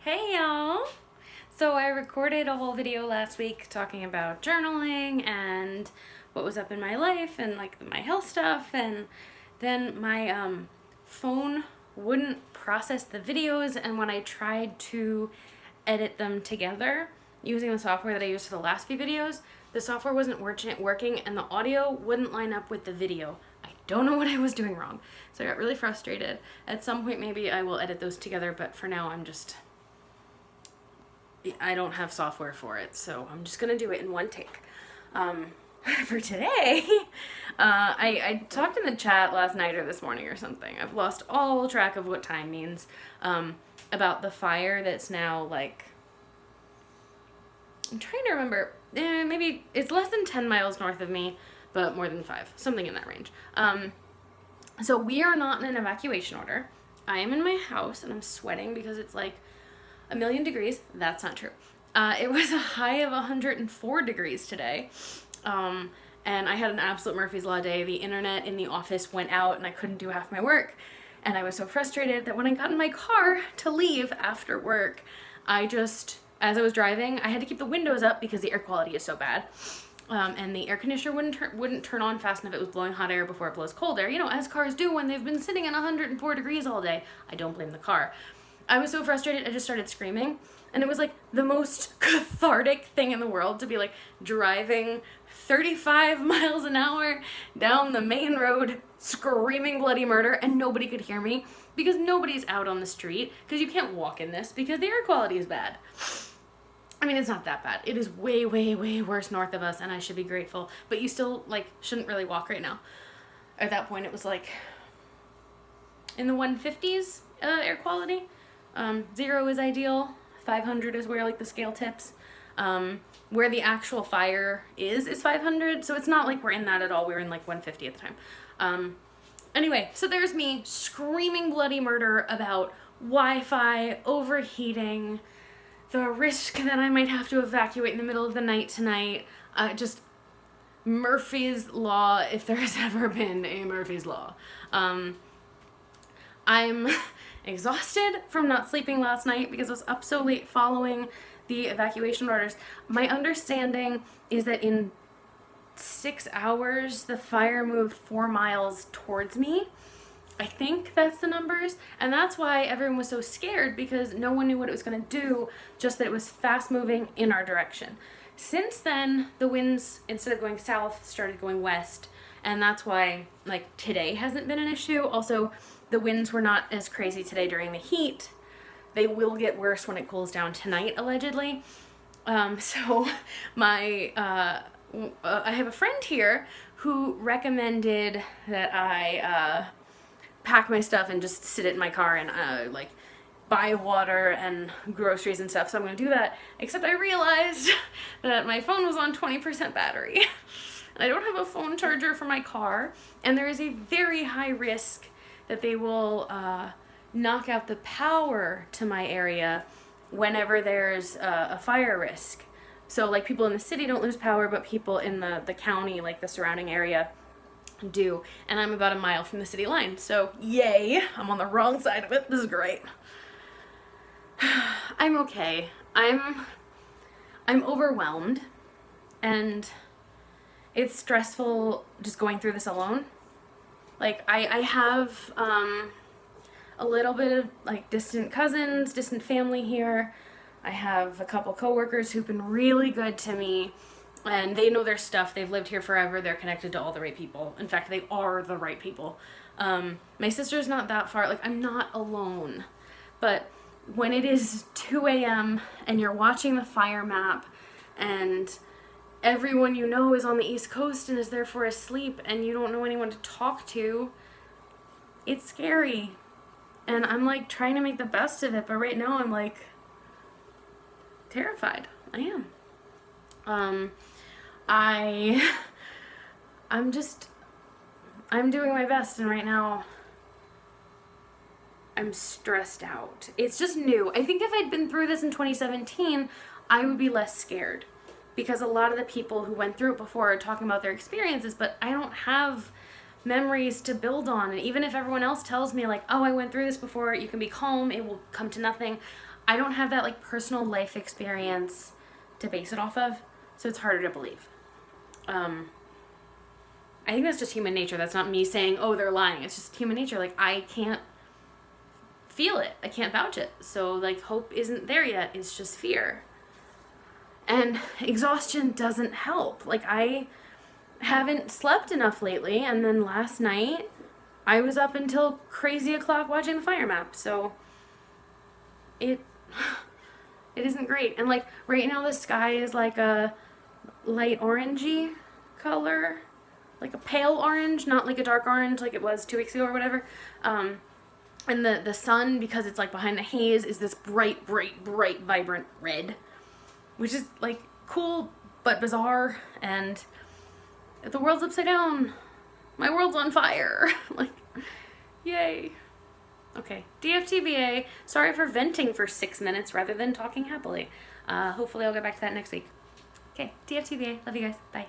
Hey y'all! So I recorded a whole video last week talking about journaling and what was up in my life and like my health stuff, and then my phone wouldn't process the videos, and when I tried to edit them together using the software that I used for the last few videos, the software wasn't working and the audio wouldn't line up with the video. I don't know what I was doing wrong. So I got really frustrated. At some point maybe I will edit those together, but for now I don't have software for it, so I'm just gonna do it in one take. For today, I talked in the chat last night or this morning or something. I've lost all track of what time means, about the fire that's now like, I'm trying to remember, maybe it's less than 10 miles north of me, but more than 5, something in that range. So we are not in an evacuation order. I am in my house and I'm sweating because it's like 1,000,000 degrees. That's not true. It was a high of 104 degrees today. And I had an absolute Murphy's Law day. The internet in the office went out and I couldn't do half my work. And I was so frustrated that when I got in my car to leave after work, as I was driving, I had to keep the windows up because the air quality is so bad. And the air conditioner wouldn't turn on fast enough. It was blowing hot air before it blows cold air, as cars do when they've been sitting at 104 degrees all day. I don't blame the car. I was so frustrated, I just started screaming. And it was like the most cathartic thing in the world to be like driving 35 miles an hour down the main road, screaming bloody murder, and nobody could hear me because nobody's out on the street, because you can't walk in this because the air quality is bad. I mean, it's not that bad. It is way, way, way worse north of us, and I should be grateful. But you still, shouldn't really walk right now. At that point, it was in the 150s air quality. 0 is ideal. 500 is where the scale tips. Where the actual fire is 500. So it's not like we're in that at all. We were in 150 at the time. Anyway, so there's me screaming bloody murder about Wi-Fi overheating, the risk that I might have to evacuate in the middle of the night tonight. Just Murphy's Law, if there has ever been a Murphy's Law. I'm exhausted from not sleeping last night because I was up so late following the evacuation orders. My understanding is that in 6 hours, the fire moved 4 miles towards me. I think that's the numbers. And that's why everyone was so scared, because no one knew what it was going to do, just that it was fast moving in our direction. Since then, the winds, instead of going south, started going west. And that's why, today hasn't been an issue. Also, the winds were not as crazy today during the heat. They will get worse when it cools down tonight, allegedly. So I have a friend here who recommended that I pack my stuff and just sit it in my car and buy water and groceries and stuff. So I'm going to do that, except I realized that my phone was on 20% battery. I don't have a phone charger for my car, and there is a very high risk that they will knock out the power to my area whenever there's a fire risk. So people in the city don't lose power, but people in the county, the surrounding area, do. And I'm about a mile from the city line, so yay, I'm on the wrong side of it. This is great. I'm okay. I'm overwhelmed, and it's stressful just going through this alone. I have a little bit of distant cousins, distant family here. I have a couple coworkers who've been really good to me, and they know their stuff. They've lived here forever. They're connected to all the right people. In fact, they are the right people. My sister's not that far. I'm not alone. But when it is 2 a.m. and you're watching the fire map, and everyone you know is on the East Coast and is therefore asleep, and you don't know anyone to talk to, it's scary. And I'm trying to make the best of it, but right now I'm terrified. I am. I'm doing my best, and right now I'm stressed out. It's just new. I think if I'd been through this in 2017, I would be less scared, because a lot of the people who went through it before are talking about their experiences, but I don't have memories to build on. And even if everyone else tells me oh, I went through this before, you can be calm, it will come to nothing, I don't have that like personal life experience to base it off of, so it's harder to believe. I think that's just human nature. That's not me saying, oh, they're lying. It's just human nature. Like, I can't feel it. I can't vouch it. So, like, hope isn't there yet. It's just fear. And exhaustion doesn't help. Like, I haven't slept enough lately, and then last night I was up until crazy o'clock watching the fire map. So, it isn't great. And, like, right now the sky is like a light orangey color. Like a pale orange, not like a dark orange like it was 2 weeks ago or whatever. And the sun, because it's like behind the haze, is this bright, vibrant red, which is like cool but bizarre. And the world's upside down. My world's on fire. Like, yay. Okay, DFTBA. Sorry for venting for 6 minutes rather than talking happily. Hopefully I'll get back to that next week. Okay, DFTBA. Love you guys. Bye.